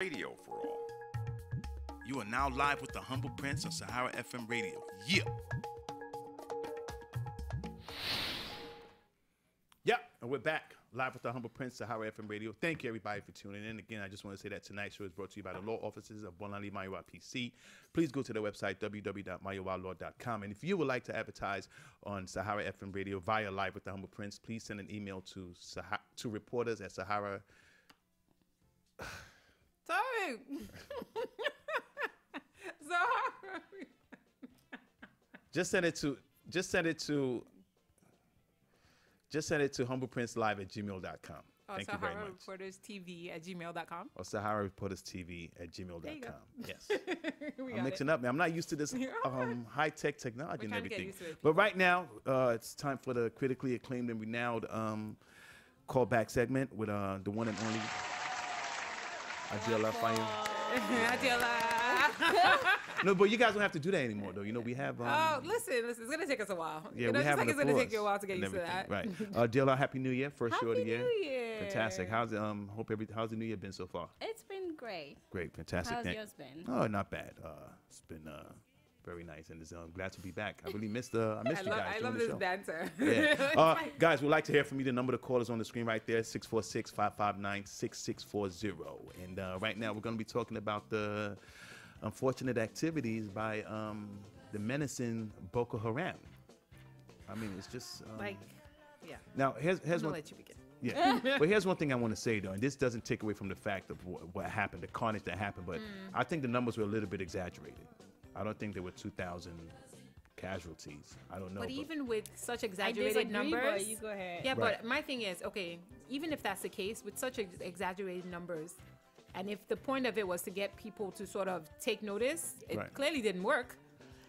Radio for all. You are now live with the Humble Prince on Sahara FM Radio. Yeah. Yeah, and we're back live with the Humble Prince, Sahara FM Radio. Thank you, everybody, for tuning in. Again, I just want to say that tonight's show is brought to you by the law offices of Bonali Mayowa PC. Please go to their website, www.mayowalaw.com. And if you would like to advertise on Sahara FM Radio via Live with the Humble Prince, please send an email to reporters at Sahara. Sorry. Just send it to humbleprincelive@gmail.com. Thank you very much. SaharaReportersTV@gmail.com. Or SaharaReportersTV@gmail.com. Yes. I'm Mixing mixing up, man. I'm not used to this high-tech technology and We're trying to get everything. used to it. But right now, it's time for the critically acclaimed and renowned callback segment with the one and only Adela Fayum. Adela. No, but you guys don't have to do that anymore, though. You know, we have... Oh, listen. It's going to take us a while. Yeah, you know, we have just like it's going to take you a while to get used to that. Right. Adela, Happy New Year. First show of the year. Happy New Year. Fantastic. How's the New Year been so far? It's been great. Great. Fantastic. How's yours been? Oh, not bad. It's been very nice, and I'm glad to be back. I really missed you guys. I love this banter. Yeah. Guys, we'd like to hear from you. The number to call is on the screen right there, 646-559-6640. And right now, we're going to be talking about the unfortunate activities by the menacing Boko Haram. I mean, it's just... yeah. Now, here's I'm one... let you begin. Yeah, but here's one thing I want to say, though, and this doesn't take away from the fact of what happened, the carnage that happened, but I think the numbers were a little bit exaggerated. I don't think there were 2,000 casualties. I don't know. But even with such exaggerated numbers... You go ahead. Yeah, Right. but my thing is, okay, even if that's the case, with such exaggerated numbers, and if the point of it was to get people to sort of take notice, it Right. clearly didn't work.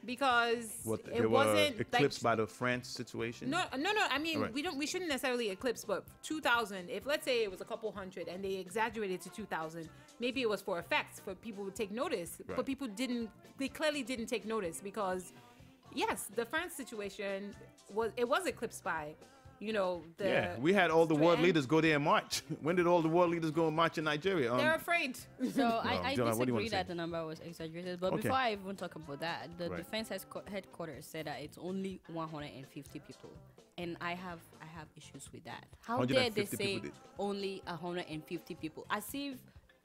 Because they it were wasn't eclipsed by the France situation. No. I mean, Right. we shouldn't necessarily eclipse, but 2,000. If let's say it was a couple hundred and they exaggerated to 2,000, maybe it was for effect for people to take notice. Right. But people didn't. They clearly didn't take notice because, yes, the France situation was eclipsed by, Yeah, we had all the world leaders go there and march. When did all the world leaders go and march in Nigeria? They're afraid. So I Jonah, what do you wanna disagree say? that the number was exaggerated. But Okay. before I even talk about that, the Right. defense headquarters said that it's only 150 people, and I have issues with that. How dare they 150 say people did. only 150 people? As if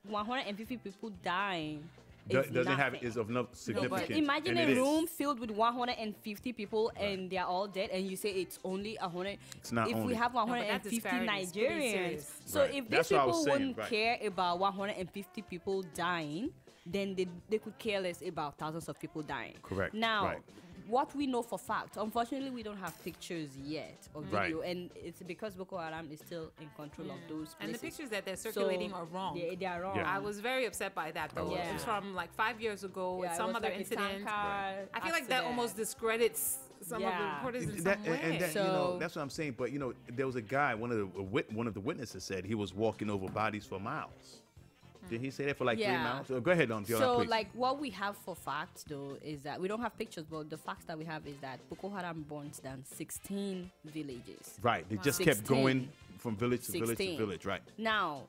150 people dying Doesn't have nothing. is of no significance. Imagine and a it is. room filled with 150 people and they're all dead, and you say it's only 100. It's not if only. we have No, but that 150 disparity is pretty Nigerians, serious. so Right. if these That's what I was people saying, wouldn't right. care about 150 people dying, then they could care less about thousands of people dying. Correct. Now, Right. what we know for fact, unfortunately, we don't have pictures yet or Right. video, and it's because Boko Haram is still in control of those places. And the pictures that they're circulating are wrong. They are wrong. Yeah. I was very upset by that, though. Yeah. It was from like 5 years ago with Yeah, it some was other like a incident. tanker I feel like that accident. almost discredits some of the Yeah. reporters in That- some way. and that, So- that's what I'm saying. But there was a guy. One of the witnesses said he was walking over bodies for miles. Did he say that for like 3 Yeah. miles? Go ahead, Viola, So, please. like, what we have for facts, though, is that we don't have pictures, but the facts that we have is that Boko Haram burnt down 16 villages. Right, they just kept 16. going from village to village to 16. village. Right. Now,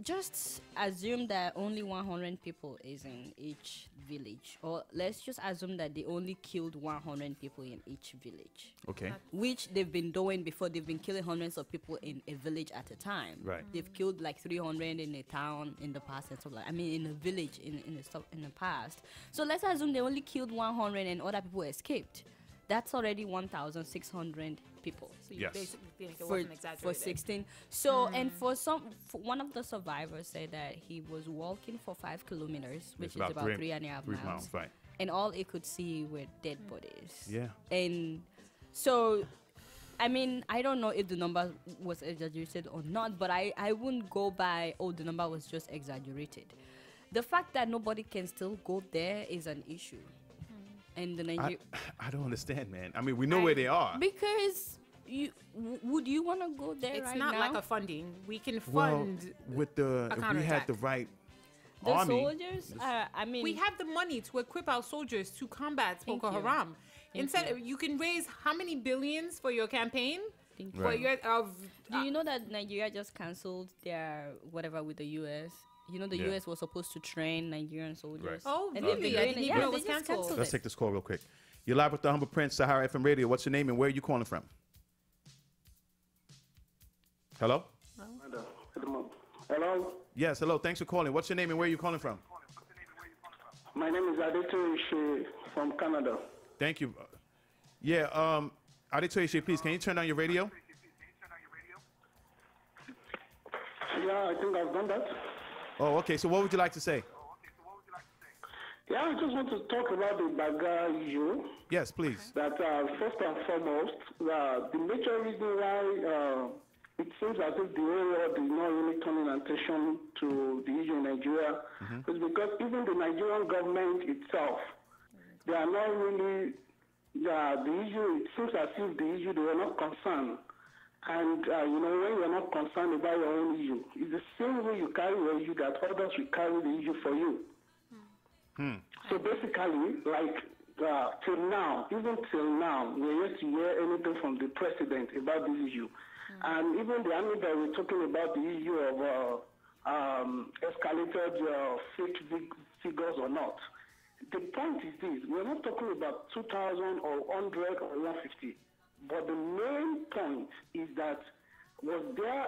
just assume that only 100 people is in each village, or let's just assume that they only killed 100 people in each village, Okay. which they've been doing before. They've been killing hundreds of people in a village at a time. Right. They've killed like 300 in a town in the past and stuff like. I mean, in a village in the past. So let's assume they only killed 100 and other people escaped. That's already 1,600 people. So you Yes. basically think it for, wasn't for exaggerated. 16. So, and for one of the survivors said that he was walking for 5 kilometers, which It's is about 3.5 3 miles. miles. Right. And all he could see were dead bodies. Yeah. And so, I mean, I don't know if the number was exaggerated or not, but I wouldn't go by, the number was just exaggerated. The fact that nobody can still go there is an issue. And the I don't understand, man. I mean, we know where they are. because would you want to go there It's right not now? like a funding. We can Well, fund. with the if we had counterattack. the right the army. soldiers, I mean, We have the money to equip our soldiers to combat Thank Boko you. Haram. Thank Instead, you. you can raise how many billions for your campaign? Think- For Right. your Do you know that Nigeria just cancelled their whatever with the US? You know, the Yeah. US was supposed to train Nigerian soldiers. Right. Oh, And really? they've been I doing didn't it. even know Yeah, it they was just canceled. canceled Let's it. take this call real quick. You're live with the Humble Prince, Sahara FM Radio. What's your name and where are you calling from? Hello? Hello, Yes, hello. Thanks for calling. What's your name and where are you calling from? my name is Adito Ishe from Canada. Thank you. Yeah, Aditoye, please, can you turn down your radio? Yeah, I think I've done that. Oh, okay. So what would you like to say? Yeah, I just want to talk about the Baga issue. Yes, please. That first and foremost, the major reason why it seems as if the whole world is not really turning attention to the issue in Nigeria is because even the Nigerian government itself, they are not really, the issue, it seems as if the issue, they were not concerned. And, you know, when you're not concerned about your own issue, it's the same way you carry your issue that others will carry the issue for you. So basically, like, till now, even till now, we're yet to hear anything from the president about this issue. And even the army that we're talking about the issue of escalated fake figures or not. The point is this, we're not talking about 2,000 or 100 or 150. But the main point is that was there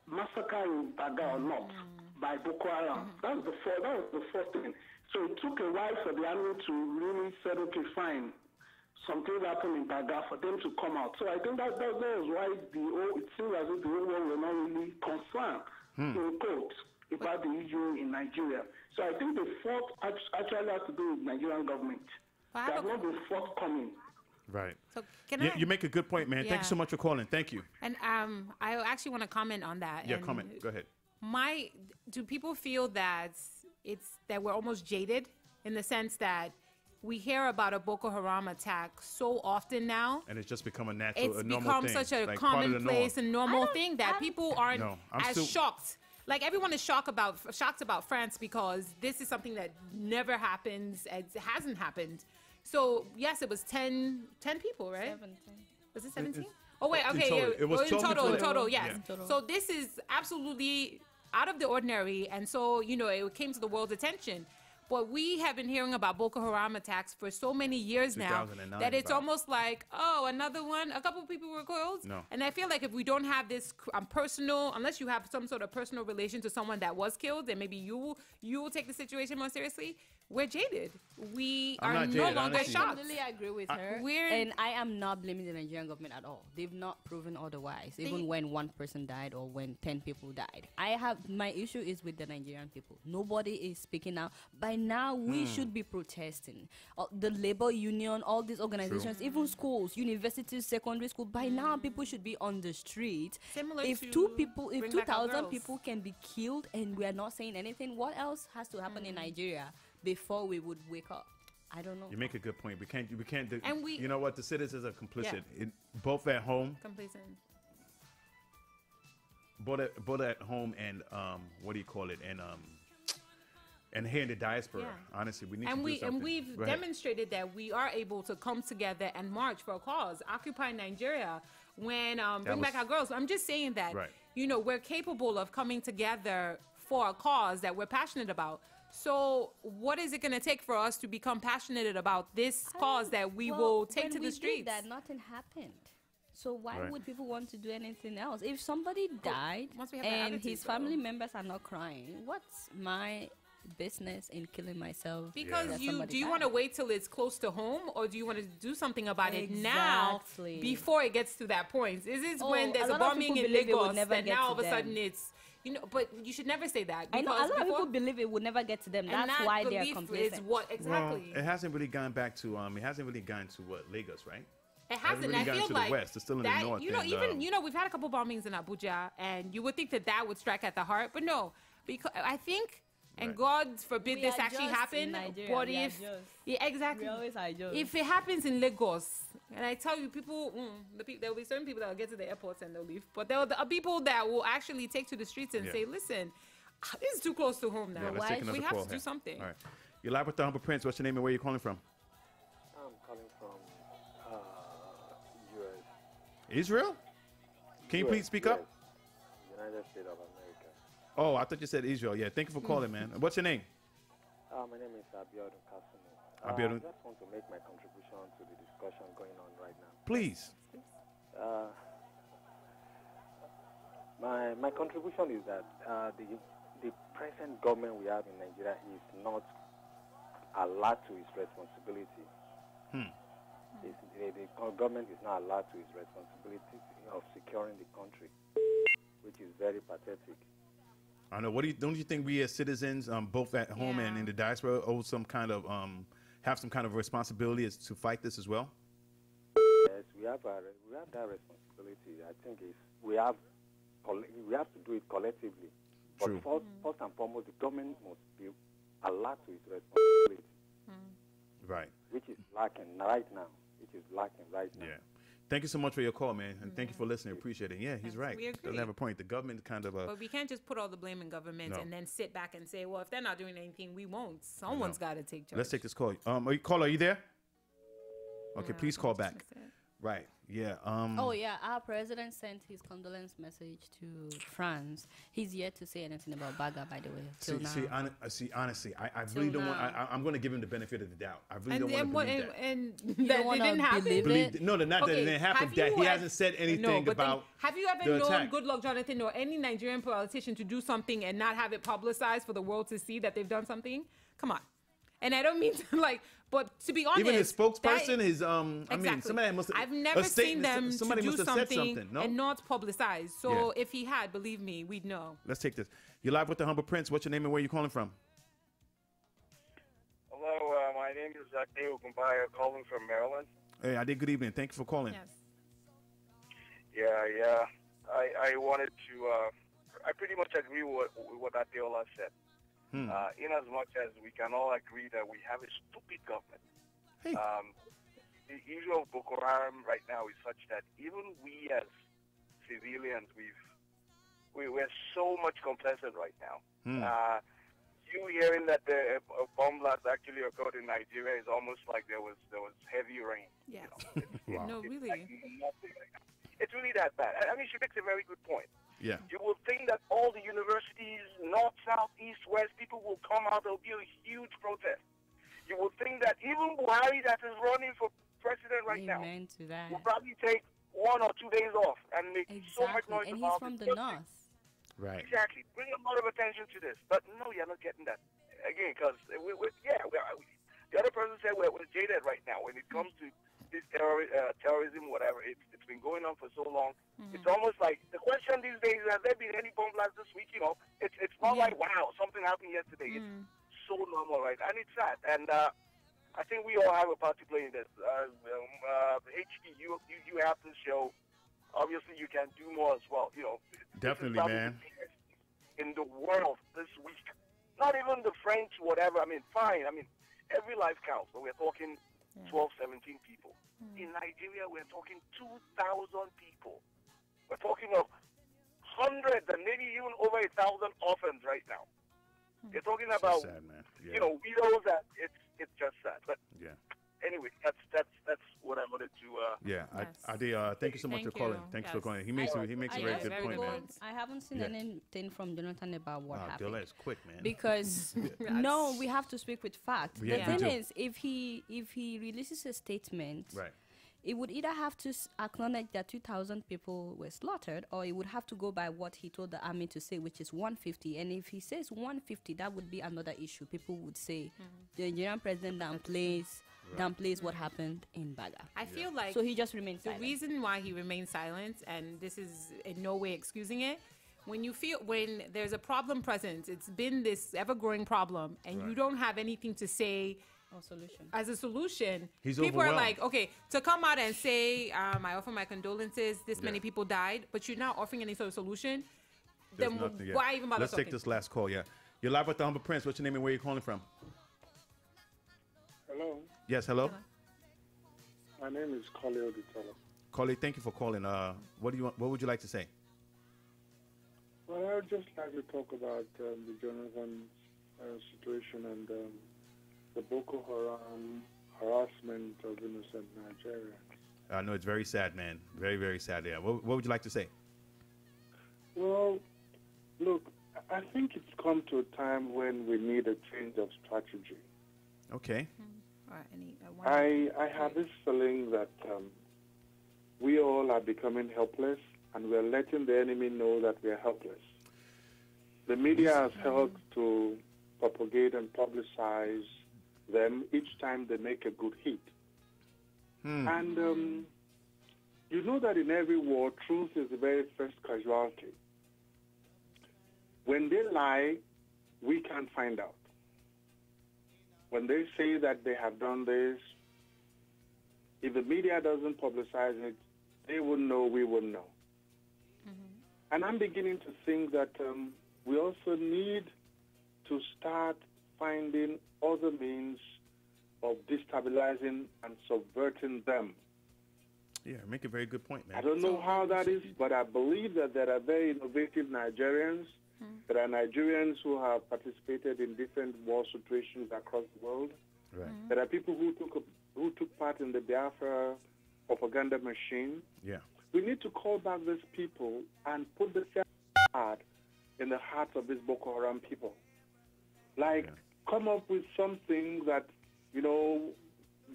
massacre in Baga or not by Boko Haram? That was the first thing. So it took a while for the army to really say, okay, fine, something happened in Baga for them to come out. So I think that was why it seems as if the whole world were not really concerned, in quotes, about the issue in Nigeria. So I think the fault actually has to do with Nigerian government. Well, I They have have a- not been forthcoming. Right. So can You, I? you make a good point, man. Thank Yeah. you so much for calling. Thank you. And I actually want to comment on that. Yeah, and comment. Go ahead. Do people feel that that we're almost jaded in the sense that we hear about a Boko Haram attack so often now? And it's just become a natural, It's a normal become thing. such a like part of the commonplace norm. and normal thing that people aren't No, I'm as still- shocked. Like everyone is shocked about France because this is something that never happens. It hasn't happened. So yes, it was 10 people, right? 17. Was it 17? Oh wait, In okay, total. yeah. It was Oh, in 12 total, before that. yes. Yeah. In total. So this is absolutely out of the ordinary, and so it came to the world's attention. But we have been hearing about Boko Haram attacks for so many years now 2009 that it's about. almost like, oh, another one. A couple of people were killed. No. And I feel like if we don't have this personal, unless you have some sort of personal relation to someone that was killed, then maybe you will take the situation more seriously. We're jaded. We I'm are not no jaded, longer honestly. I shocked. completely agree with her. We're- And I am not blaming the Nigerian government at all. They've not proven otherwise, even when one person died or when 10 people died. My issue is with the Nigerian people. Nobody is speaking out. By now, we should be protesting. The labor union, all these organizations, even schools, universities, secondary school. By now, people should be on the street. Similar if to if Bring Back Our 2,000 Girls. people can be killed and we are not saying anything, what else has to happen in Nigeria before we would wake up? I don't know. You make a good point. We can't. And we- you know what? The citizens are complicit, both at home, Complacent. both at home and what do you call it? And here in the diaspora. Yeah. Honestly, we need And to do something. we've Go ahead. demonstrated that we are able to come together and march for a cause. Occupy Nigeria, when Bring Back was- Our Girls. I'm just saying that Right. we're capable of coming together for a cause that we're passionate about. So what is it going to take for us to become passionate about this cause that we will take when to we the did streets? that nothing happened. So why Right. would people want to do anything else? If somebody died once we have that and attitude, his though. family members are not crying, what's my business in killing myself? Because that do somebody you died? want to wait till it's close to home, or do you want to do something about it now Exactly. before it gets to that point? Is this Oh, when there's a a lot of bombing people in believe it will Lagos never and get now to all of a them. sudden it's but you should never say that. I know a because lot of before- people believe it would never get to them. and That's that why they are belief is complacent. what Well, exactly. it hasn't really gone back to it hasn't really gone to what Lagos, right? It hasn't. really I gotten feel to the like west. It's still in the that, north You know, and, even we've had a couple bombings in Abuja, and you would think that would strike at the heart, but no, because I think, and Right. God forbid We this are actually just in happen. Nigeria, But we are if just. exactly, We always are just. if it happens in Lagos, and I tell you, people, there will be certain people that will get to the airports and they'll leave, but there are people that will actually take to the streets and Yeah. say, "Listen, this is too close to home now. Yeah, let's why take should another we have call to do here. something." All right. You're live with the Humble Prince. What's your name and where you calling from? I'm calling from U.S. Israel? Can you US, please speak up? United States of America. Oh, I thought you said Israel. Yeah, thank you for calling, man. What's your name? My name is Abiodun Kasumu. Abiodun. I just want to make my contribution to the discussion going on right now. Please. My contribution is that the present government we have in Nigeria is not alert to its responsibility. The government is not alert to its responsibility of securing the country, which is very pathetic. I know. Don't you think we as citizens, both at home and in the diaspora, owe some kind of have some kind of responsibility as to fight this as well? Yes, we have that responsibility. I think we have to do it collectively. But True. First and foremost, the government must be alert to its responsibility. Right. Which is lacking right now. Yeah. Thank you so much for your call, man, and thank you for listening. Appreciate it. Yeah, he's right. We agree. Doesn't have a point. The government kind of But we can't just put all the blame in government and then sit back and say, well, if they're not doing anything, we won't. Someone's got to take charge. Let's take this call. Caller, are you there? Okay, please call back. Right. Yeah. Oh yeah, our president sent his condolence message to France. He's yet to say anything about Baga, by the way. Till now. Honestly, I really don't want. I'm going to give him the benefit of the doubt. I really don't want to believe that. And You that don't wanna didn't happen. believe it? No, not that it didn't happen. That he hasn't said anything about. Have you ever the known attack. Goodluck Jonathan or any Nigerian politician to do something and not have it publicized for the world to see that they've done something? Come on. And I don't mean to but to be honest, Even his spokesperson, I mean, somebody must have. I've never seen them to somebody do must have said something, no? and not publicized. So if he had, believe me, we'd know. Let's take this. You're live with the Humble Prince. What's your name and where you calling from? Hello, my name is Ade Ogunbaya, calling from Maryland. Hey, I did. Good evening. Thank you for calling. Yes. Yeah. I wanted to. I pretty much agree with what Adeola said. In as much as we can all agree that we have a stupid government. Hey. The issue of Boko Haram right now is such that even we as civilians, we're so much complacent right now. You hearing that the bomb blast actually occurred in Nigeria is almost like there was heavy rain. Yes. Wow. No, really. Like nothing like that. It's really that bad. I mean, she makes a very good point. Yeah. You will think that all the universities, north, south, east, west, people will come out. There will be a huge protest. You will think that even Buhari, that is running for president right now, Amen to that. will probably take 1 or 2 days off and make so much noise And he's about from it. the north. Right. Exactly. Bring a lot of attention to this. But no, you're not getting that. Again, because, the other person said we're jaded right now when it comes to this terrorism, whatever. It's been going on for so long. It's almost like the question these days: has there been any bomb blast this week? It's not like wow, something happened yesterday. It's so normal, right? And it's sad. And I think we all have a part to play in this. HD, you have to show. Obviously, you can do more as well. Definitely, man. In the world this week, not even the French, whatever. I mean, fine. I mean, every life counts. But we're talking 12, 17 people. In Nigeria, we're talking 2,000 people. We're talking of hundreds and maybe even over 1,000 orphans right now. You're talking about, sad, man. Yeah. widows. That it's just sad. But anyway, that's what I wanted to. I did. Thank you so much for calling. Thanks for calling. He makes a very good point, man. I haven't seen anything from Jonathan about what happened. Dilla is quick, man. Because no, we have to speak with facts. Yeah, the we thing do. is, if he releases a statement, Right. it would either have to acknowledge that 2,000 people were slaughtered, or it would have to go by what he told the army to say, which is 150. And if he says 150, that would be another issue. People would say the Nigerian president downplays what happened in Baga. I feel like So he just remains the silent. reason why he remains silent, and this is in no way excusing it, when there's a problem present, it's been this ever-growing problem, and you don't have anything to say as a solution, He's people are overwhelmed. like, okay, to come out and say, I offer my condolences, this many people died, but you're not offering any sort of solution, There's then nothing, why even bother Let's talking? take this last call. Yeah. You're live with the Humble Prince. What's your name and where you calling from? Hello, Yes. Hello. my name is Khalil Ditala. Collie, thank you for calling. What would you like to say? Well, I would just like to talk about the Jonathan situation and the Boko Haram harassment of innocent Nigerians. I know it's very sad, man. Very, very sad. Yeah. What would you like to say? Well, look, I think it's come to a time when we need a change of strategy. Okay. Or I have this feeling that we all are becoming helpless, and we're letting the enemy know that we are helpless. The media has helped to propagate and publicize them each time they make a good hit. And you know that in every war, truth is the very first casualty. When they lie, we can't find out. When they say that they have done this, if the media doesn't publicize it, they wouldn't know, we wouldn't know. And I'm beginning to think that we also need to start finding other means of destabilizing and subverting them. Yeah, make a very good point, man. I don't know how that is, but I believe that there are very innovative Nigerians. There are Nigerians who have participated in different war situations across the world. Right. There are people who took part in the Biafra propaganda machine. Yeah. We need to call back these people and put the heart in the hearts of these Boko Haram people. Like, come up with something that, you know,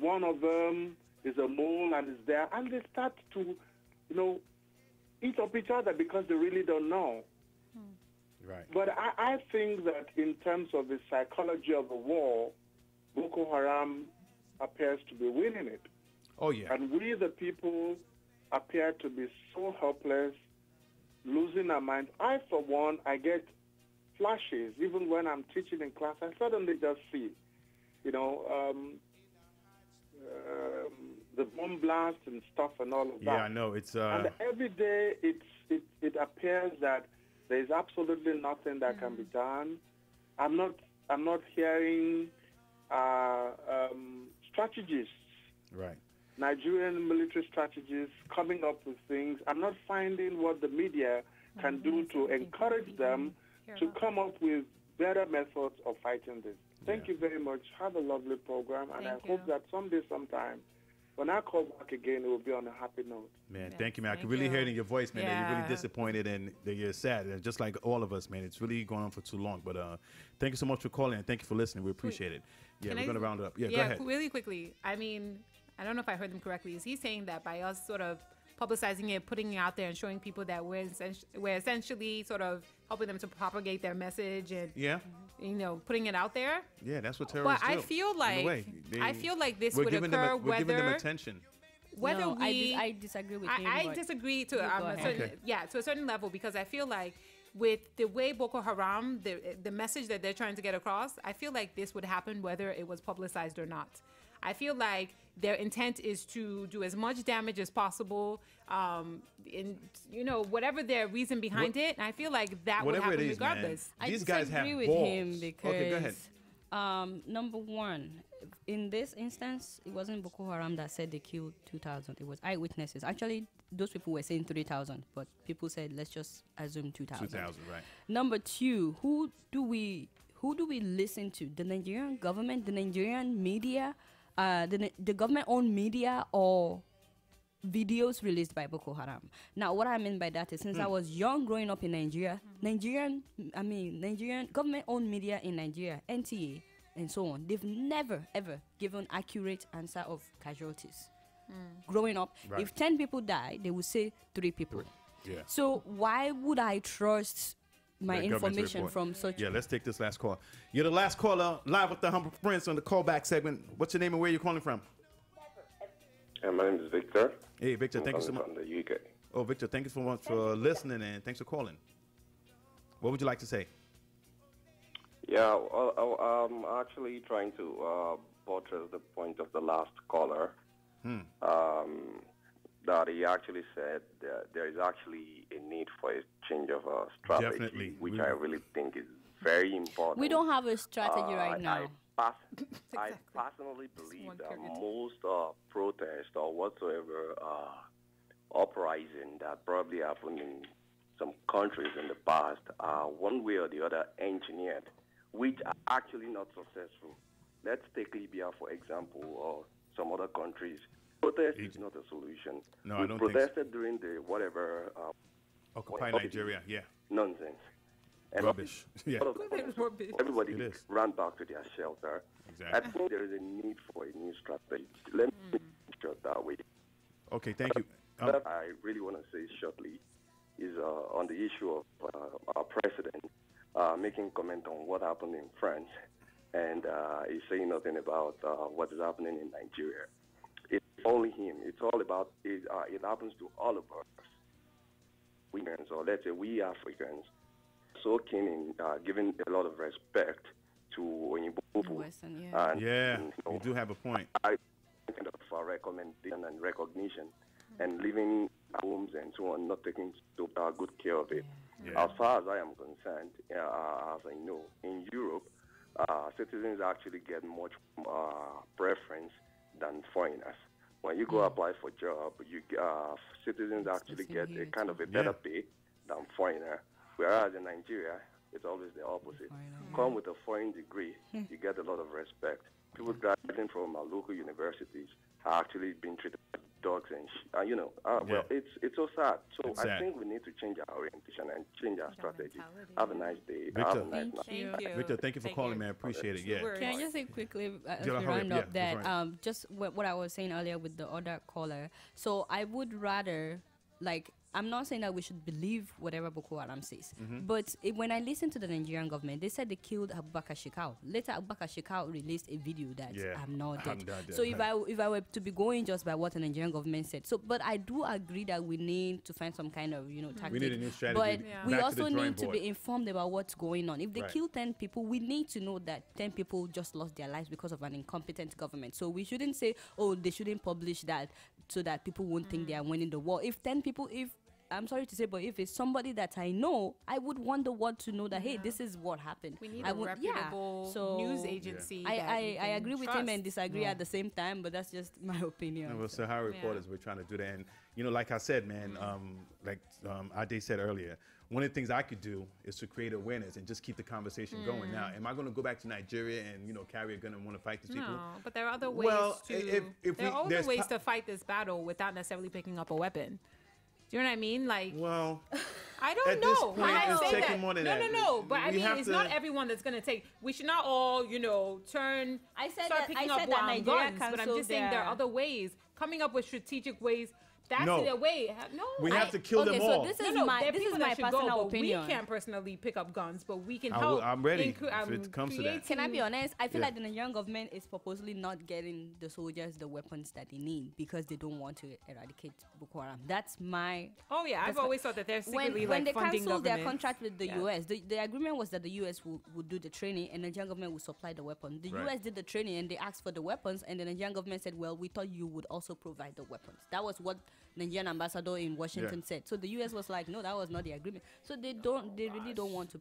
one of them is a mole and is there, and they start to, you know, eat up each other because they really don't know. Right. But I think that in terms of the psychology of the war, Boko Haram appears to be winning it. Oh, yeah. And we, the people, appear to be so helpless, losing our mind. I, for one, I get flashes. Even when I'm teaching in class, I suddenly just see, you know, the bomb blast and stuff and all of that. Yeah, I know. It's And every day it appears that there is absolutely nothing that can be done. I'm not hearing strategists. Right. Nigerian military strategists coming up with things. I'm not finding what the media can do to encourage them to come up with better methods of fighting this. Thank you very much. Have a lovely program, and I hope that someday, sometime, when I call back again, it will be on a happy note. Man, thank you, man. I can really hear it in your voice, man, that you're really disappointed and that you're sad. And just like all of us, man, it's really going on for too long. But thank you so much for calling, and thank you for listening. We appreciate it. Yeah, we're going to round it up. Yeah, go ahead. Really quickly. I mean, I don't know if I heard them correctly. Is he saying that by us sort of publicizing it, putting it out there, and showing people that we're essentially sort of helping them to propagate their message and you know, putting it out there? Yeah, that's what terrorists do. But I feel like this would occur we're giving them attention. Whether no, I disagree with him. I disagree to to a certain level, because I feel like with the way Boko Haram, the message that they're trying to get across, I feel like this would happen whether it was publicized or not. I feel like their intent is to do as much damage as possible, in, you know, whatever their reason behind it. And I feel like that would happen regardless. Man. These guys have with balls. him because, okay, go ahead. Number one, in this instance, it wasn't Boko Haram that said they killed 2,000. It was eyewitnesses. Actually, those people were saying 3,000, but people said let's just assume 2,000. 2,000, right? Number two, who do we listen to? The Nigerian government, the Nigerian media, the government-owned media, or videos released by Boko Haram? Now, what I mean by that is, since I was young growing up in Nigeria, Nigerian government-owned media in Nigeria, NTA, and so on, they've never, ever given accurate answer of casualties. Growing up, if 10 people die, they would say 3 people. Yeah. So why would I trust my information from such... Yeah, let's take this last call. You're the last caller, live with the Humble Prince on the callback segment. What's your name and where are you calling from? My name is Victor. Hey, Victor, thank you so much. From the UK. Oh, Victor, thank you so much for listening, and thanks for calling. What would you like to say? Yeah, well, I'm actually trying to buttress the point of the last caller. That he actually said that there is actually a need for a change of strategy, Definitely. which I really think is very important. We don't have a strategy right now. I personally believe that most protests or whatsoever uprising that probably happened in some countries in the past are one way or the other engineered, which are actually not successful. Let's take Libya, for example, or some other countries. Protest is not a solution. No, we I don't protested during the whatever... Occupy Nigeria, yeah. Nonsense. And rubbish. Yeah. Everybody ran back to their shelter. Exactly. I think there is a need for a new strategy. Let me put it that way. Okay, thank you. What I really want to say shortly is on the issue of our president making comment on what happened in France, and he's saying nothing about what is happening in Nigeria. It's only him. It's all about it. It happens to all of us, women, or let's say we Africans, so keen in giving a lot of respect to Western, yeah. And, you do have a point. I kind of recommendation and recognition and living homes and so on, not taking good care of it. Yeah. As far as I am concerned, as I know, in Europe, citizens actually get much preference than foreigners. When you go apply for a job, citizens actually get a kind of a better pay than foreigner. Whereas in Nigeria, it's always the opposite. Come with a foreign degree, you get a lot of respect. People graduating from our local universities are actually being treated like dogs and well, it's so sad. So I think we need to change our orientation and change our strategy. Have a nice day. Victor, Have a nice night. Victor, thank you for calling, man. Appreciate it. Yeah. Can I just say quickly as we round up that just what I was saying earlier with the other caller. So I would rather I'm not saying that we should believe whatever Boko Haram says, but when I listened to the Nigerian government, they said they killed Abubakar Shekau. Later, Abubakar Shekau released a video that I'm not dead. So if I were to be going just by what the Nigerian government said, but I do agree that we need to find some kind of tactic. We need a new strategy. But we also need to be informed about what's going on. If they kill 10 people, we need to know that 10 people just lost their lives because of an incompetent government. So we shouldn't say, oh, they shouldn't publish that so that people won't think they are winning the war. If 10 people, I'm sorry to say, but if it's somebody that I know, I would want the world to know that, hey, this is what happened. We need a reputable news agency. I agree with him and disagree at the same time, but that's just my opinion. Well, so how reporters, we're trying to do that. And, like I said, man, Ade said earlier, one of the things I could do is to create awareness and just keep the conversation going. Now, am I going to go back to Nigeria and, carry a gun and want to fight these people? No, but there are other ways there are other ways to fight this battle without necessarily picking up a weapon. Do you know what I mean? I don't know. No. But I mean, it's not everyone that's going to take. We should not all, start picking up guns. But I'm just saying there are other ways. Coming up with strategic ways. That's the way. No, we have to kill them all. So this is my personal opinion. We can't personally pick up guns, but we can help. I'm ready if it comes to that. Can I be honest? I feel like the Nigerian government is purposely not getting the soldiers the weapons that they need because they don't want to eradicate Boko Haram. That's my. Oh yeah, I've always thought that they're secretly when they funding canceled their contract with the US. The agreement was that the US would do the training and the Nigerian government would supply the weapon. The US did the training and they asked for the weapons, and the Nigerian government said, "Well, we thought you would also provide the weapons." That was what Nigerian ambassador in Washington said. So the US was like, no, that was not the agreement. So they really don't want to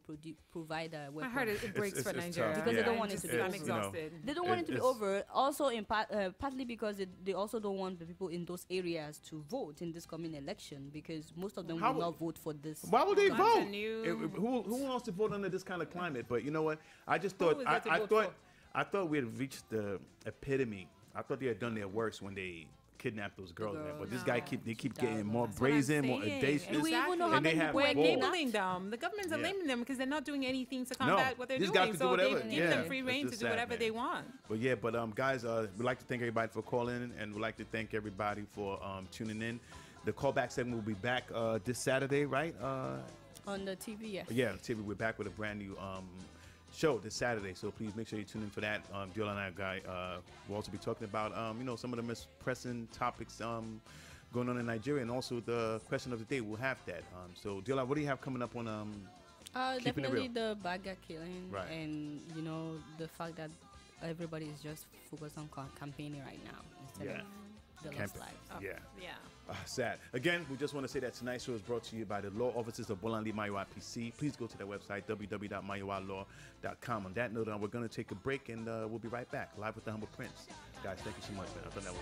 provide a weapon. I heard it breaks for Nigeria because they don't want it to be. I'm exhausted. They don't want it to be over. Also, in partly because they also don't want the people in those areas to vote in this coming election because most of them will not vote for this. Why would they vote? Who wants to vote under this kind of climate? But you know what? I just thought I thought we had reached the epitome. I thought they had done their worst when they kidnap those girls, man. But this guy keep getting more brazen, more audacious. And we even know how many people are labeling them. The government's labeling them because they're not doing anything to combat what they're doing. Guys so they give them free reign to do whatever they want. But guys, we'd like to thank everybody for calling, and we'd like to thank everybody for tuning in. The callback segment will be back this Saturday, right? On the TV, yes. Yeah, on TV. We're back with a brand new show this Saturday, so please make sure you tune in for that. Diola and I, guy, we'll also be talking about some of the most pressing topics going on in Nigeria, and also the question of the day. We'll have that. So Diola, what do you have coming up on? Definitely the Baga killing, and the fact that everybody is just focused on campaigning right now instead of the lost lives. Sad. Again, we just want to say that tonight's show is brought to you by the law offices of Bolanli Maiwa PC. Please go to their website, www.maiwalaw.com. On that note, we're going to take a break, and we'll be right back, live with the Humble Prince. Guys, thank you so much, man. I thought that was